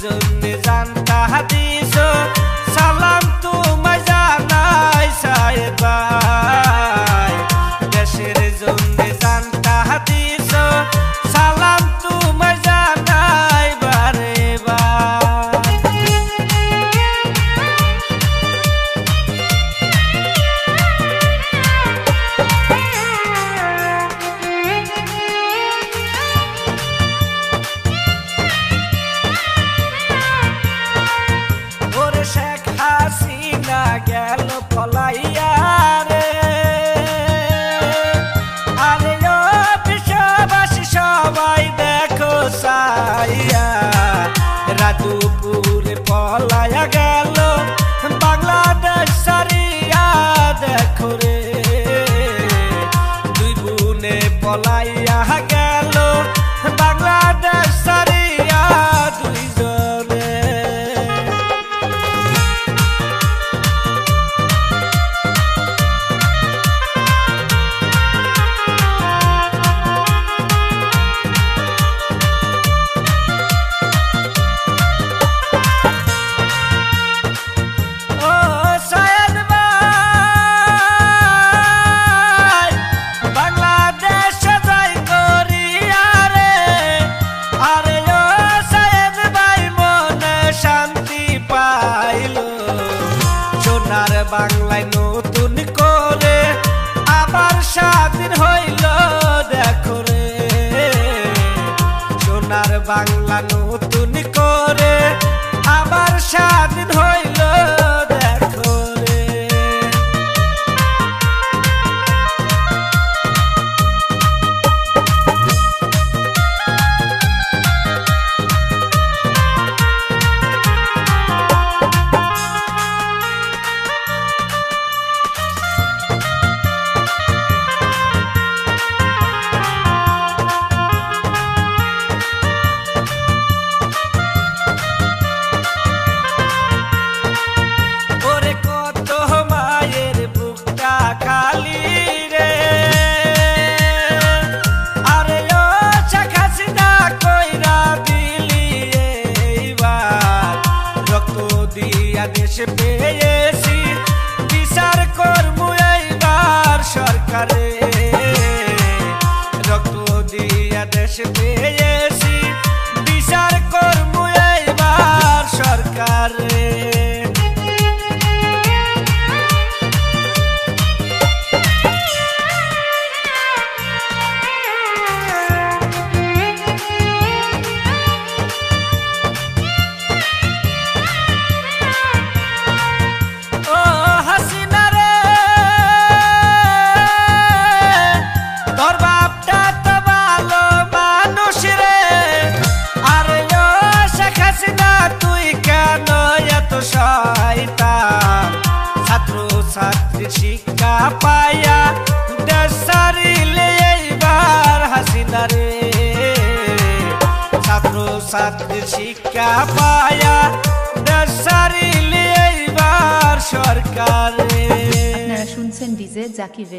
জন্য জানতা দিছো সালাম তোমায় জানাই সাহেব ভাই দেশের জন্য জানতা দিছো সালাম তোমায় জানাই বারে শেখ হাসিনা গেল পলাইয়া রে আরে ও বিশ্ববাসী সবাই দেখো সাইয়া রাজুপুরে পলাইয়া গেল বাংলাদেশ সারিয়া দেখো রে দুই বোনে পলাইয়া গেল বাংলাদেশ সারিয়া দুইজনে বাংলায় নতুন করে আবার স্বাধীন হইল দেখো রে সোনার বাংলা নতুন করে আবার স্বাধীন হইল দেখো রে দেশ পেয়েছি বিচার করবো এইবার সরকারে রক্ত দিয়া দেশ পেয়েছি বিচার করবো এইবার সরকারে ছাত্রী শিক্ষা পায়া দেশ ছাড়িলে এইবার হাসিনা রে ছাত্র ছাত্রী শিক্ষা পায়া দেশ ছাড়িলে এইবার সরকার রে। আপনারা শুনছেন ডিজে জাকির।